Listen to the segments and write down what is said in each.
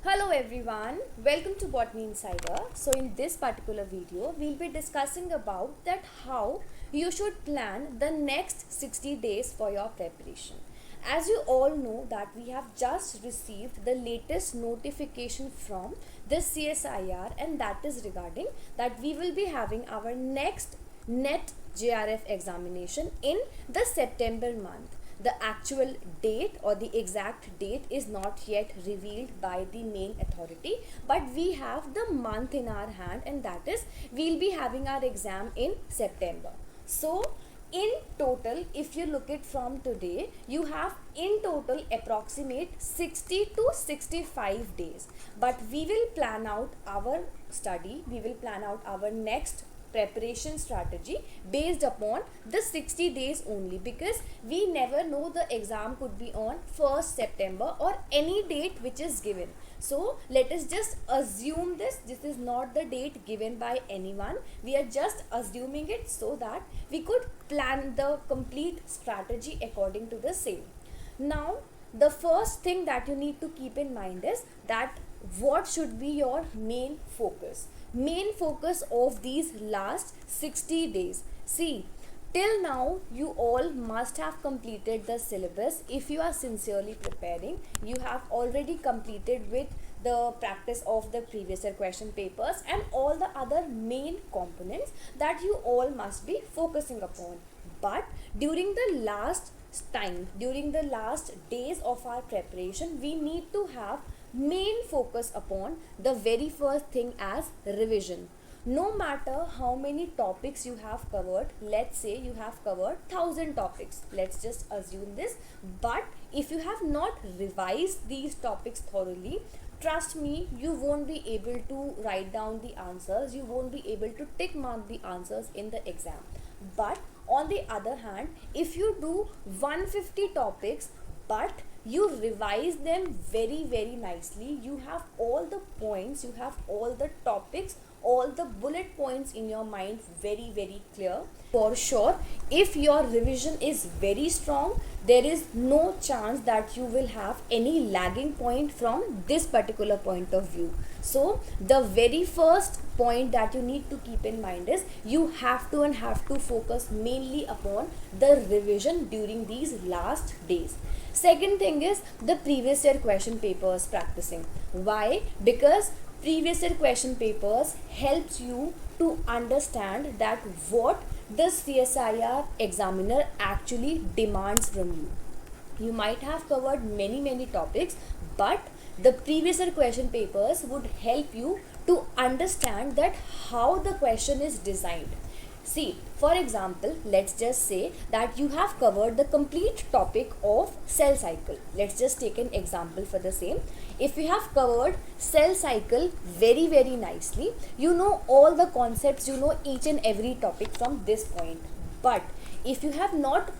Hello everyone, welcome to Botany Insider. So in this particular video, we'll be discussing about that how you should plan the next 60 days for your preparation. As you all know that we have just received the latest notification from the CSIR, and that is regarding that we will be having our next NET JRF examination in the September month. The actual date or the exact date is not yet revealed by the main authority, but we have the month in our hand, and that is we'll be having our exam in September. So in total, if you look it from today, you have in total approximate 60 to 65 days, but we will plan out our study, we will plan out our next preparation strategy based upon the 60 days only, because we never know, the exam could be on 1st September or any date which is given. So let us just assume this is not the date given by anyone, we are just assuming it so that we could plan the complete strategy according to the same. Now the first thing that you need to keep in mind is that what should be your main focus of these last 60 days. See, till now you all must have completed the syllabus. If you are sincerely preparing, you have already completed with the practice of the previous year question papers and all the other main components that you all must be focusing upon. But during the last days of our preparation, we need to have main focus upon the very first thing as revision. No matter how many topics you have covered, let's say you have covered 1000 topics, let's just assume this, but if you have not revised these topics thoroughly, trust me, you won't be able to write down the answers, you won't be able to tick mark the answers in the exam. But on the other hand, if you do 150 topics but you revise them very nicely, you have all the points, you have all the topics, all the bullet points in your mind very clear. For sure, if your revision is very strong, there is no chance that you will have any lagging point from this particular point of view. So the very first point that you need to keep in mind is you have to focus mainly upon the revision during these last days. Second thing is the previous year question papers practicing. Why? Because previous year question papers helps you to understand that what the CSIR examiner actually demands from you. You might have covered many topics, but the previous year question papers would help you to understand that how the question is designed. See, for example, let's just say that you have covered the complete topic of cell cycle. Let's just take an example for the same. If you have covered cell cycle very nicely, you know all the concepts, you know each and every topic from this point. But if you have not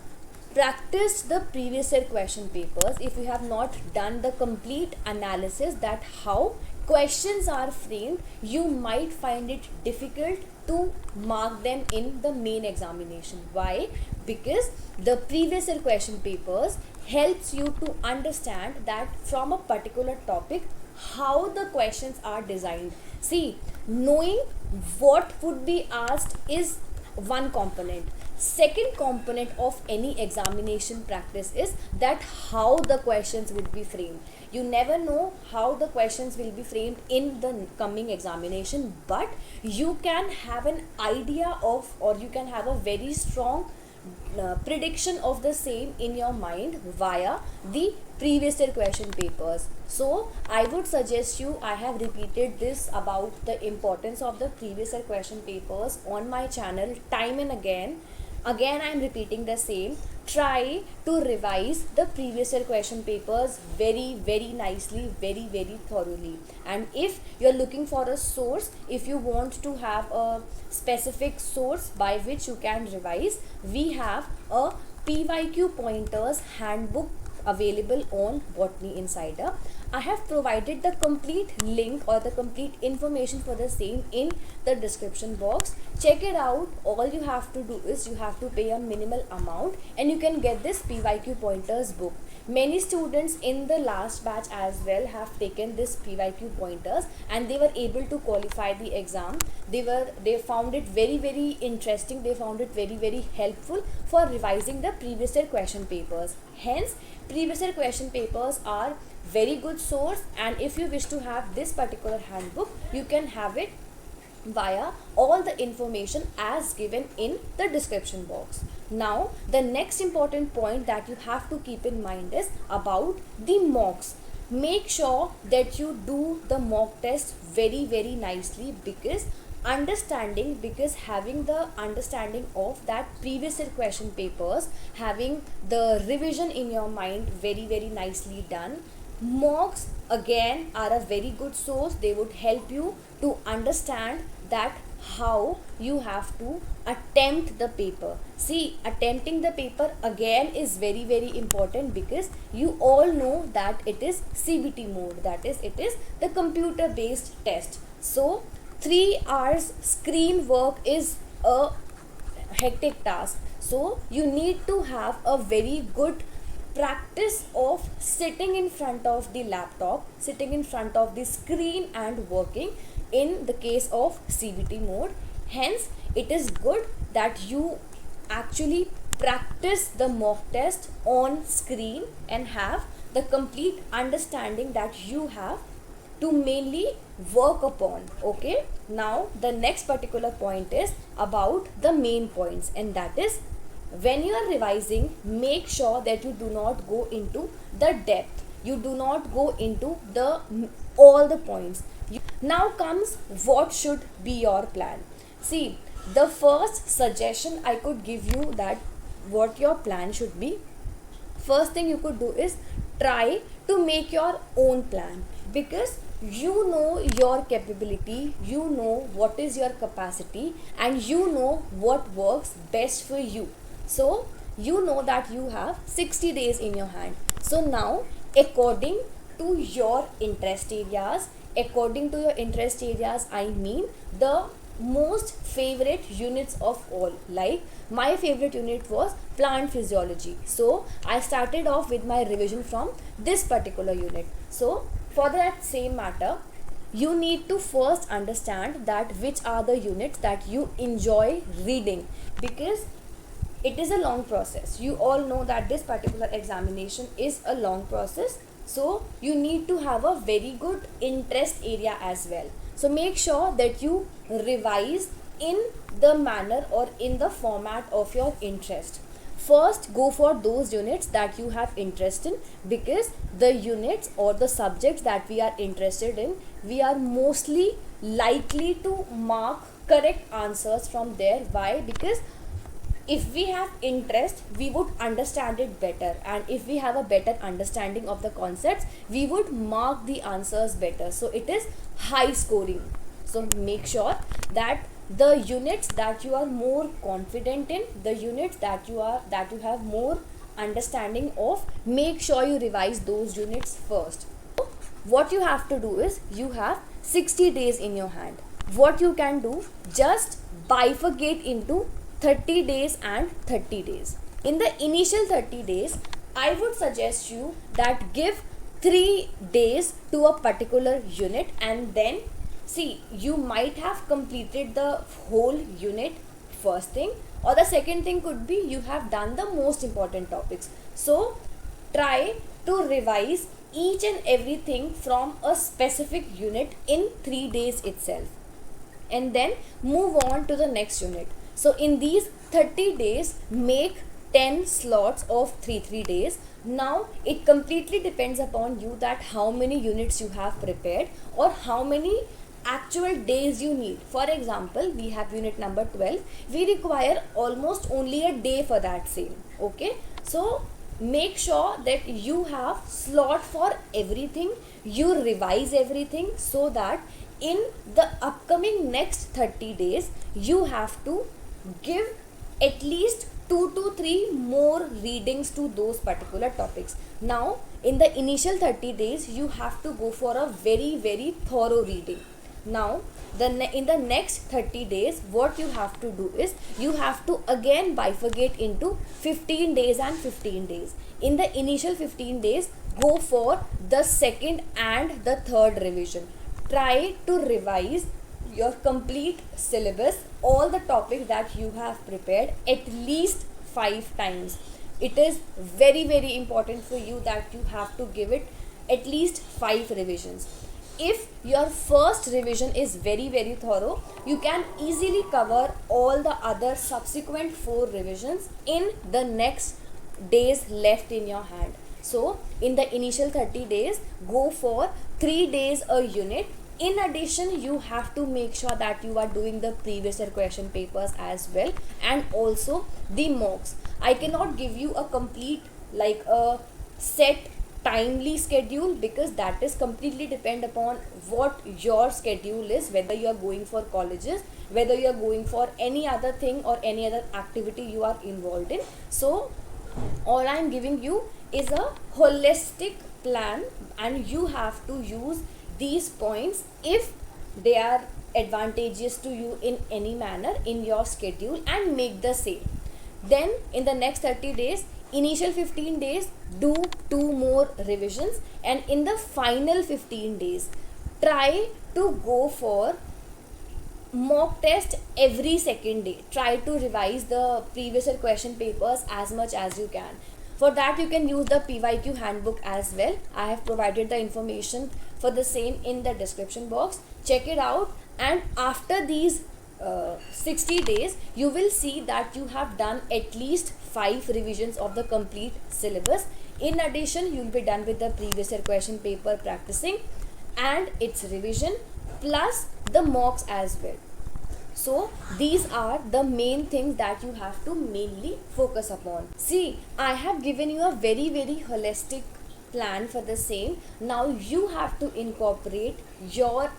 practiced the previous year question papers, if you have not done the complete analysis that how questions are framed, you might find it difficult to mark them in the main examination. Why? Because the previous year question papers helps you to understand that from a particular topic how the questions are designed. See, knowing what would be asked is one component. Second component of any examination practice is that how the questions would be framed. You never know how the questions will be framed in the coming examination, but you can have an idea of, or you can have a very strong prediction of the same in your mind via the previous year question papers. So I would suggest you, I have repeated this about the importance of the previous year question papers on my channel time and again I am repeating the same. Try to revise the previous year question papers very nicely, very thoroughly. And if you're looking for a source, if you want to have a specific source by which you can revise, we have a PYQ pointers handbook available on Botany Insider. I have provided the complete link or the complete information for the same in the description box. Check it out. All you have to do is you have to pay a minimal amount and you can get this PYQ pointers book. Many students in the last batch as well have taken this PYQ pointers and they were able to qualify the exam. They found it very interesting. They found it very helpful for revising the previous year question papers. Hence, previous year question papers are very good source, and if you wish to have this particular handbook, you can have it via all the information as given in the description box. Now, the next important point that you have to keep in mind is about the mocks. Make sure that you do the mock test very nicely, because having the understanding of that previous year question papers, having the revision in your mind very nicely done. Mocks again are a very good source. They would help you to understand that how you have to attempt the paper. See, attempting the paper again is very important, because you all know that it is CBT mode, that is, it is the computer based test. So 3 hours screen work is a hectic task. So you need to have a very good practice of sitting in front of the laptop, sitting in front of the screen and working in the case of CBT mode. Hence, it is good that you actually practice the mock test on screen and have the complete understanding that you have to mainly work upon. Okay, now the next particular point is about the main points, and that is, when you are revising, make sure that you do not go into the depth. You do not go into all the points. Now comes what should be your plan. See, the first suggestion I could give you that what your plan should be. First thing you could do is try to make your own plan, because you know your capability, you know what is your capacity, and you know what works best for you. So you know that you have 60 days in your hand. So now, according to your interest areas, I mean the most favorite units of all. Like, my favorite unit was plant physiology. So I started off with my revision from this particular unit. So for that same matter, you need to first understand that which are the units that you enjoy reading, because it is a long process. You all know that this particular examination is a long process. So you need to have a very good interest area as well. So make sure that you revise in the manner or in the format of your interest. First, go for those units that you have interest in, because the units or the subjects that we are interested in, we are mostly likely to mark correct answers from there. Why? Because if we have interest, we would understand it better, and if we have a better understanding of the concepts, we would mark the answers better. So it is high scoring. So make sure that the units that you are more confident in, the units that you have more understanding of, make sure you revise those units first. So what you have to do is, you have 60 days in your hand. What you can do, just bifurcate into 30 days and 30 days. In the initial 30 days, I would suggest you that give 3 days to a particular unit, and then see, you might have completed the whole unit, first thing, or the second thing could be you have done the most important topics. So try to revise each and everything from a specific unit in 3 days itself, and then move on to the next unit. So in these 30 days, make 10 slots of 3 days. Now it completely depends upon you that how many units you have prepared or how many actual days you need. For example, we have unit number 12. We require almost only a day for that same. Okay. So make sure that you have slot for everything. You revise everything, so that in the upcoming next 30 days, you have to give at least 2 to 3 more readings to those particular topics. Now, in the initial 30 days, you have to go for a very thorough reading. Now in the next 30 days, what you have to do is you have to again bifurcate into 15 days and 15 days. In the initial 15 days, go for the second and the third revision. Try to revise your complete syllabus, all the topics that you have prepared, at least 5 times. It is very, very important for you that you have to give it at least 5 revisions. If your first revision is very, very thorough, you can easily cover all the other subsequent 4 revisions in the next days left in your hand. So in the initial 30 days, go for 3 days a unit. In addition, you have to make sure that you are doing the previous year question papers as well, and also the mocks. I cannot give you a complete, like a set timely schedule, because that is completely depend upon what your schedule is, whether you are going for colleges, whether you are going for any other thing or any other activity you are involved in. So all I am giving you is a holistic plan, and you have to use these points if they are advantageous to you in any manner in your schedule, and make the same. Then in the next 30 days, initial 15 days, do 2 more revisions, and in the final 15 days, try to go for mock test every second day. Try to revise the previous year question papers as much as you can. For that, you can use the PYQ handbook as well. I have provided the information for the same in the description box. Check it out, and after these 60 days, you will see that you have done at least 5 revisions of the complete syllabus. In addition, you will be done with the previous year question paper practicing and its revision, plus the mocks as well. So these are the main things that you have to mainly focus upon. See, I have given you a very, very holistic plan for the same. Now you have to incorporate your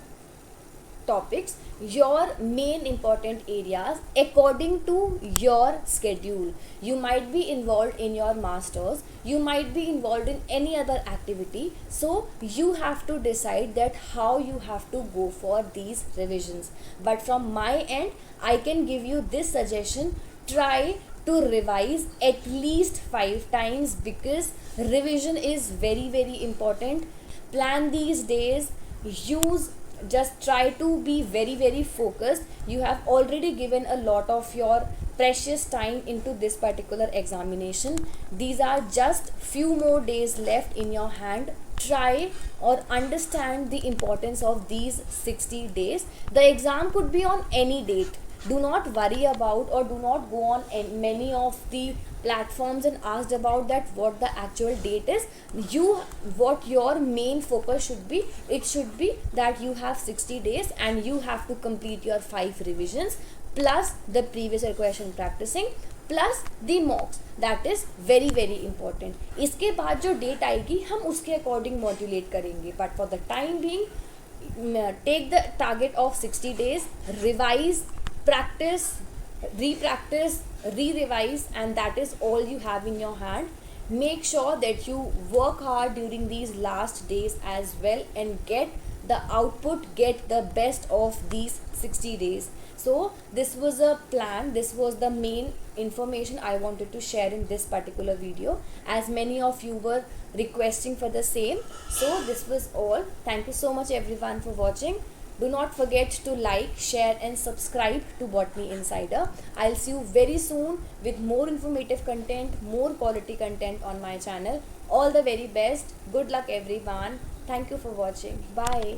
topics, your main important areas according to your schedule. You might be involved in your masters, you might be involved in any other activity, so you have to decide that how you have to go for these revisions. But from my end, I can give you this suggestion: try to revise at least 5 times, because revision is very, very important. Plan these days, just try to be very, very focused. You have already given a lot of your precious time into this particular examination. These are just few more days left in your hand. Try or understand the importance of these 60 days. The exam could be on any date. Do not worry about, or do not go on many of the platforms and asked about that what the actual date is. What your main focus should be, it should be that you have 60 days and you have to complete your 5 revisions, plus the previous year question practicing, plus the mocks. That is very, very important. इसके बाद जो date आएगी हम उसके according modulate करेंगे, but for the time being take the target of 60 days, revise, practice, re-practice, re-revise, and that is all you have in your hand. Make sure that you work hard during these last days as well, and get the output, get the best of these 60 days. So this was a plan, this was the main information I wanted to share in this particular video, as many of you were requesting for the same. So this was all. Thank you so much everyone for watching. Do not forget to like, share and subscribe to Botany Insider. I'll see you very soon with more informative content, more quality content on my channel. All the very best. Good luck everyone. Thank you for watching. Bye.